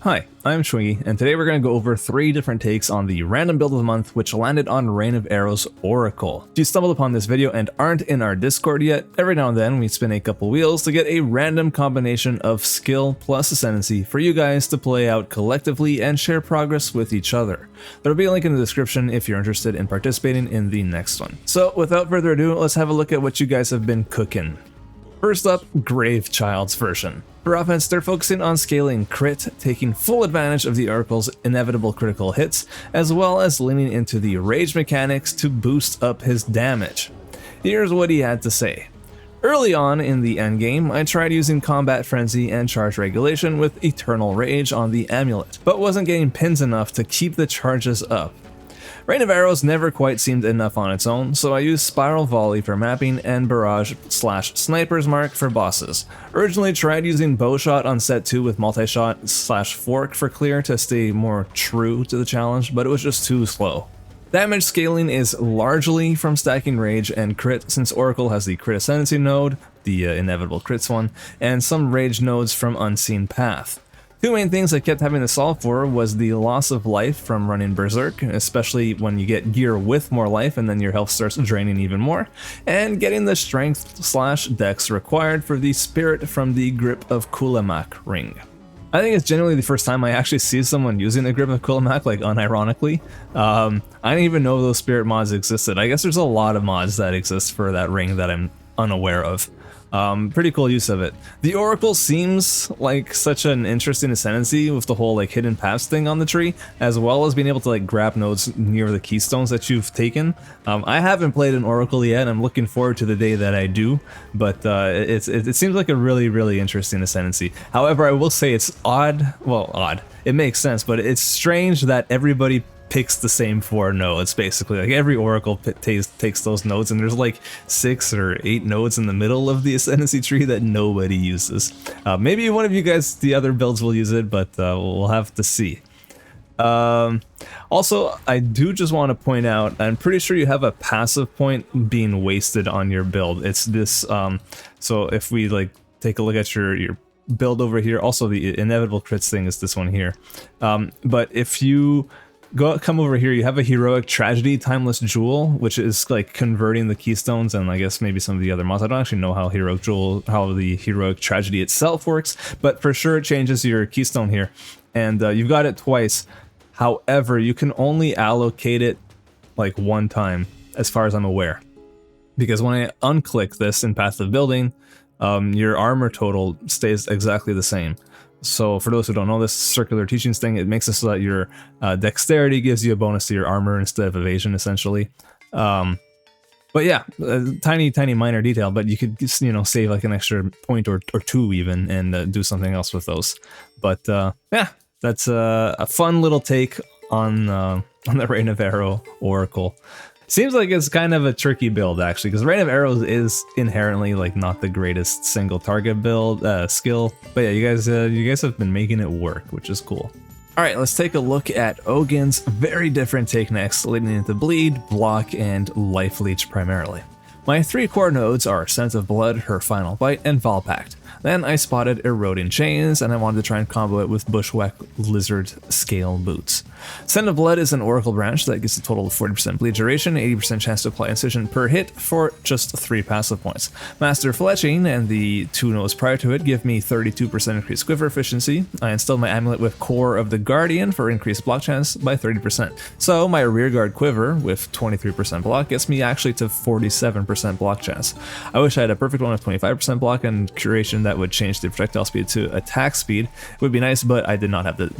Hi, I'm Schwingy, and today we're going to go over 3 different takes on the random build of the month which landed on Rain of Arrows Oracle. If you stumbled upon this video and aren't in our Discord yet, every now and then we spin a couple wheels to get a random combination of skill plus ascendancy for you guys to play out collectively and share progress with each other. There will be a link in the description if you're interested in participating in the next one. So without further ado, let's have a look at what you guys have been cooking. First up, Gravechild's version. For offense, they're focusing on scaling crit, taking full advantage of the Oracle's inevitable critical hits, as well as leaning into the rage mechanics to boost up his damage. Here's what he had to say. Early on in the endgame, I tried using Combat Frenzy and Charge Regulation with Eternal Rage on the amulet, but wasn't getting pins enough to keep the charges up. Rain of Arrows never quite seemed enough on its own, so I used Spiral Volley for mapping and Barrage/Sniper's Mark for bosses. Originally tried using Bowshot on set 2 with Multi-Shot/Fork for clear to stay more true to the challenge, but it was just too slow. Damage scaling is largely from stacking Rage and Crit, since Oracle has the Crit Ascendancy node, the inevitable crits one, and some Rage nodes from Unseen Path. Two main things I kept having to solve for was the loss of life from running Berserk, especially when you get gear with more life and then your health starts draining even more, and getting the strength/dex required for the spirit from the Grip of Kulamak ring. I think it's generally the first time I actually see someone using the Grip of Kulamak, like unironically. I didn't even know those spirit mods existed. I guess there's a lot of mods that exist for that ring that I'm unaware of. Pretty cool use of it. The Oracle seems like such an interesting ascendancy with the whole like hidden paths thing on the tree, as well as being able to like grab nodes near the keystones that you've taken. I haven't played an Oracle yet. I'm looking forward to the day that I do, but it seems like a really interesting ascendancy. However, I will say it's odd. Well, odd. It makes sense, but it's strange that everybody picks the same 4 nodes, basically. Like every Oracle takes those nodes, and there's like 6 or 8 nodes in the middle of the ascendancy tree that nobody uses. Maybe one of you guys, the other builds, will use it, but we'll have to see. Also, I do just want to point out, I'm pretty sure you have a passive point being wasted on your build. It's this, so if we like take a look at your build over here, also the inevitable crits thing is this one here. But if you come over here, you have a Heroic Tragedy Timeless Jewel, which is like converting the keystones and I guess maybe some of the other mods. I don't actually know how the Heroic Tragedy itself works, but for sure it changes your keystone here. And you've got it twice. However, you can only allocate it like 1 time, as far as I'm aware. Because when I unclick this in Path of Building, your armor total stays exactly the same. So for those who don't know this circular teachings thing, it makes it so that your dexterity gives you a bonus to your armor instead of evasion, essentially. But yeah, tiny minor detail, but you could just, save like an extra point or 2 even, and do something else with those. But yeah, that's a fun little take on the Rain of Arrow Oracle. Seems like it's kind of a tricky build, actually, because Rain of Arrows is inherently like not the greatest single target build skill. But yeah, you guys have been making it work, which is cool. All right, let's take a look at Ogen's very different take next, leading into Bleed, Block, and Life Leech primarily. My 3 core nodes are Scent of Blood, Her Final Bite, and Valpact. Then I spotted Eroding Chains, and I wanted to try and combo it with Bushwhack Lizard Scale Boots. Scent of Blood is an Oracle branch that gives a total of 40% bleed duration, 80% chance to apply incision per hit for just 3 passive points. Master Fletching and the 2 nodes prior to it give me 32% increased quiver efficiency. I instilled my amulet with Core of the Guardian for increased block chance by 30%. So my rearguard quiver with 23% block gets me actually to 47% block chance. I wish I had a perfect one with 25% block and curation that would change the projectile speed to attack speed. It would be nice, but I did not have the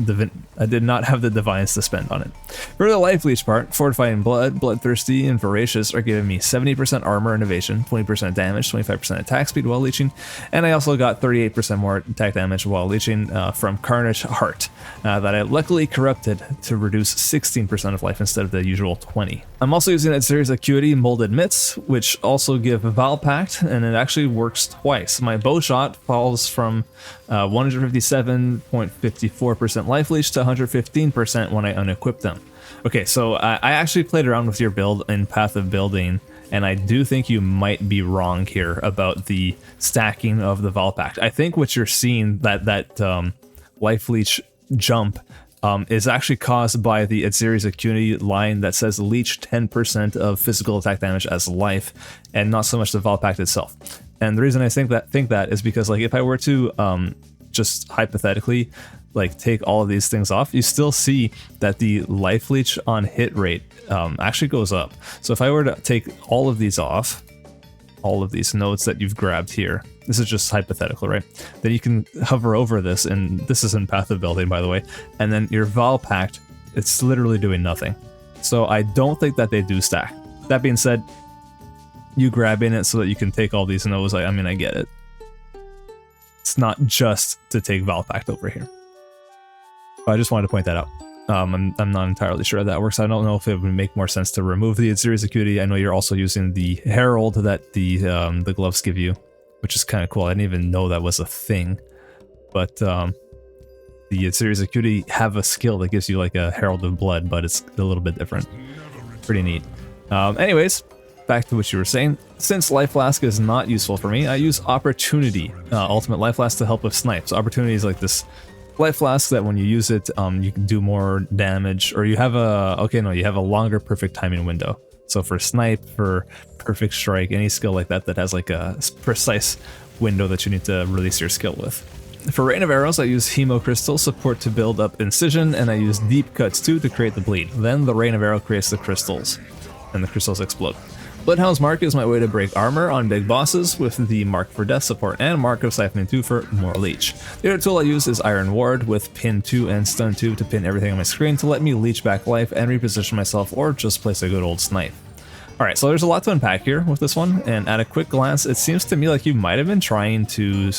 divines to spend on it. For the Life Leech part, Fortifying Blood, Bloodthirsty, and Voracious are giving me 70% armor and evasion, 20% damage, 25% attack speed while leeching, and I also got 38% more attack damage while leeching from Carnage Heart that I luckily corrupted to reduce 16% of life instead of the usual 20. I'm also using that series Acuity Molded Mitts, which also give Valpact, and it actually works twice. My Bowshot falls from 157.54% life leech to 115% when I unequip them. Okay, so I actually played around with your build in Path of Building, and I do think you might be wrong here about the stacking of the Valpact. I think what you're seeing, that life leech jump is actually caused by the Atziri's Acuity line that says Leech 10% of physical attack damage as life, and not so much the Valpact itself. And the reason I think that is because, like, if I were to just hypothetically like take all of these things off, you still see that the life leech on hit rate actually goes up. So if I were to take all of these off, all of these nodes that you've grabbed here, this is just hypothetical, right? Then you can hover over this, and this is in Path of Building, by the way, and then your Valpact, it's literally doing nothing. So I don't think that they do stack. That being said, you grabbing it so that you can take all these nodes, I mean, I get it. It's not just to take Valpact over here. But I just wanted to point that out. I'm not entirely sure how that works. I don't know if it would make more sense to remove the Atziri's Acuity. I know you're also using the Herald that the gloves give you, which is kind of cool. I didn't even know that was a thing. But the Atziri's Acuity have a skill that gives you like a Herald of Blood, but it's a little bit different. Pretty neat. Anyways, back to what you were saying. Since Life Flask is not useful for me, I use Opportunity, Ultimate Life Flask, to help with snipes. Opportunity is like this Life Flask that when you use it, you can do more damage, or you have you have a longer perfect timing window. So for snipe, for perfect strike, any skill like that that has like a precise window that you need to release your skill with. For Rain of Arrows, I use Hemo Crystal support to build up Incision, and I use Deep Cuts too to create the bleed. Then the Rain of Arrow creates the crystals, and the crystals explode. Bloodhound's Mark is my way to break armor on big bosses with the Mark for Death support, and Mark of Siphoning 2 for more Leech. The other tool I use is Iron Ward with Pin 2 and Stun 2 to pin everything on my screen to let me leech back life and reposition myself, or just place a good old snipe. Alright, so there's a lot to unpack here with this one, and at a quick glance, it seems to me like you might have been trying to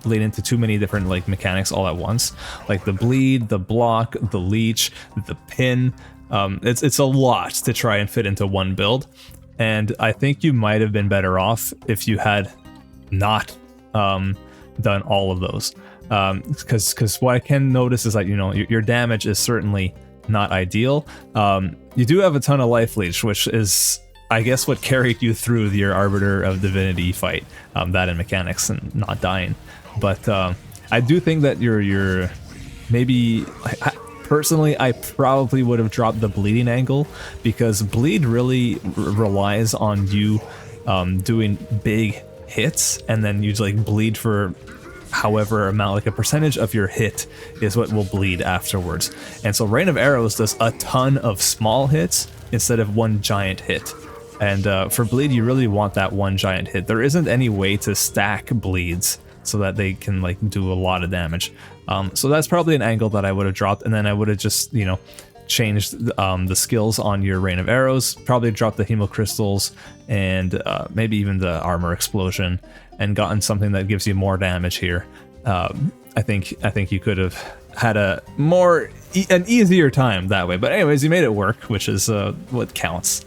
lean into too many different like mechanics all at once. Like the bleed, the block, the leech, the pin. It's a lot to try and fit into one build. And I think you might have been better off if you had not done all of those. Because what I can notice is that, you know, your damage is certainly not ideal. You do have a ton of life leech, which is, I guess, what carried you through your Arbiter of Divinity fight. That and mechanics and not dying. But I do think that you're maybe... Personally, I probably would have dropped the bleeding angle, because bleed really relies on you doing big hits, and then you like bleed for however amount, like a percentage of your hit is what will bleed afterwards. And so Rain of Arrows does a ton of small hits instead of one giant hit. And for bleed, you really want that one giant hit. There isn't any way to stack bleeds so that they can like do a lot of damage. So that's probably an angle that I would have dropped, and then I would have just, you know, changed the skills on your Rain of Arrows, probably dropped the Hemo Crystals, and maybe even the Armor Explosion, and gotten something that gives you more damage here. I think you could have had an easier time that way. But anyways, you made it work, which is what counts.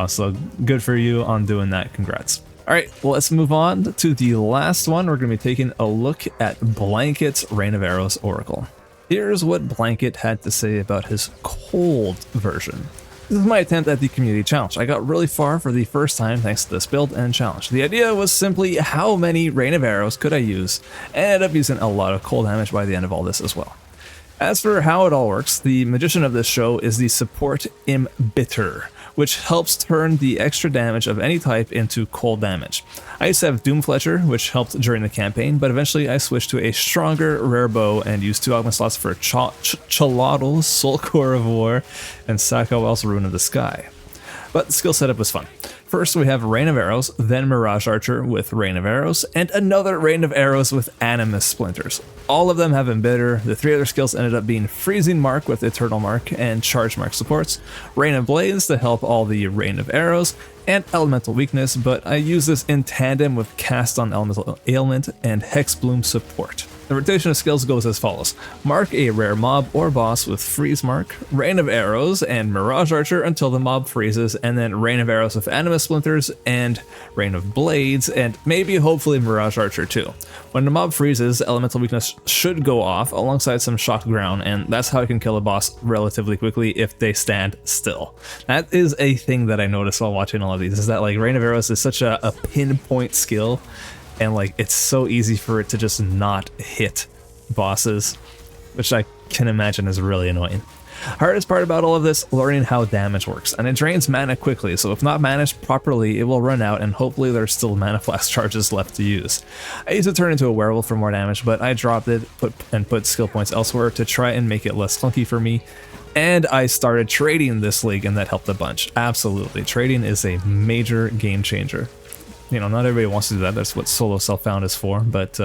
So good for you on doing that. Congrats. Alright, well, let's move on to the last one. We're going to be taking a look at Blanket's Rain of Arrows Oracle. Here's what Blanket had to say about his cold version. This is my attempt at the community challenge. I got really far for the first time thanks to this build and challenge. The idea was simply how many Rain of Arrows could I use, and I ended up using a lot of cold damage by the end of all this as well. As for how it all works, the magician of this show is the support Embitter, which helps turn the extra damage of any type into cold damage. I used to have Doom Fletcher, which helped during the campaign, but eventually I switched to a stronger rare bow and used 2 augment slots for Chalotl, Soul Core of War, and Sakawel's Rune of the Sky. But the skill setup was fun. First we have Rain of Arrows, then Mirage Archer with Rain of Arrows, and another Rain of Arrows with Animus Splinters. All of them have Embitter. The 3 other skills ended up being Freezing Mark with Eternal Mark and Charge Mark supports, Rain of Blaze to help all the Rain of Arrows, and Elemental Weakness, but I use this in tandem with Cast on Elemental Ailment and Hex Bloom support. The rotation of skills goes as follows. Mark a rare mob or boss with Freeze Mark, Rain of Arrows, and Mirage Archer until the mob freezes, and then Rain of Arrows with Animus Splinters, and Rain of Blades, and maybe hopefully Mirage Archer too. When the mob freezes, Elemental Weakness should go off alongside some Shocked Ground, and that's how I can kill a boss relatively quickly if they stand still. That is a thing that I noticed while watching all of these, is that like Rain of Arrows is such a pinpoint skill, and like it's so easy for it to just not hit bosses, which I can imagine is really annoying. Hardest part about all of this, learning how damage works, and it drains mana quickly, so if not managed properly, it will run out and hopefully there's still mana flask charges left to use. I used to turn into a werewolf for more damage, but I dropped it put skill points elsewhere to try and make it less clunky for me, and I started trading this league and that helped a bunch. Absolutely, trading is a major game changer. You know, not everybody wants to do that, that's what solo self-found is for, but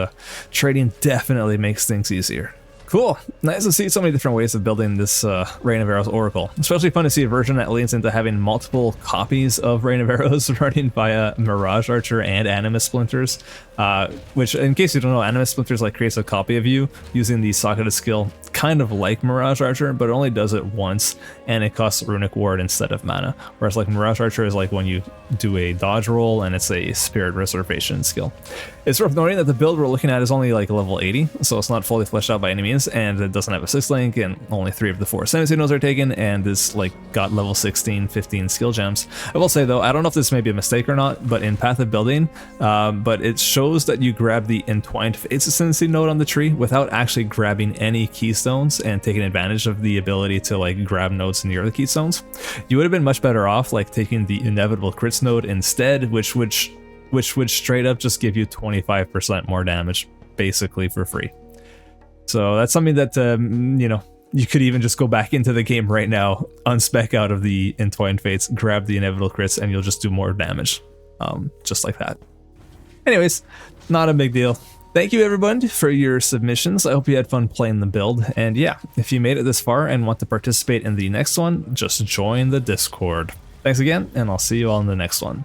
trading definitely makes things easier. Cool. Nice to see so many different ways of building this Rain of Arrows Oracle. Especially fun to see a version that leans into having multiple copies of Rain of Arrows running via Mirage Archer and Animus Splinters. Which, in case you don't know, Animus Splinters like creates a copy of you using the socketed skill, kind of like Mirage Archer, but it only does it once, and it costs Runic Ward instead of mana. Whereas like Mirage Archer is like when you do a dodge roll, and it's a Spirit Reservation skill. It's worth noting that the build we're looking at is only like level 80, so it's not fully fleshed out by any means, and it doesn't have a 6 link, and only 3 of the 4 Ascendant Signals are taken, and this like got level 16, 15 skill gems. I will say though, I don't know if this may be a mistake or not, but in Path of Building, but it shows that you grab the Entwined Fates Ascendancy node on the tree without actually grabbing any keystones and taking advantage of the ability to like grab nodes near the keystones. You would have been much better off like taking the Inevitable Crits node instead, which would straight up just give you 25% more damage basically for free. So that's something that you know, you could even just go back into the game right now, unspec out of the Entwined Fates, grab the Inevitable Crits, and you'll just do more damage, just like that. Anyways, not a big deal. Thank you everyone for your submissions. I hope you had fun playing the build, and yeah, if you made it this far and want to participate in the next one, just join the Discord. Thanks again, and I'll see you all in the next one.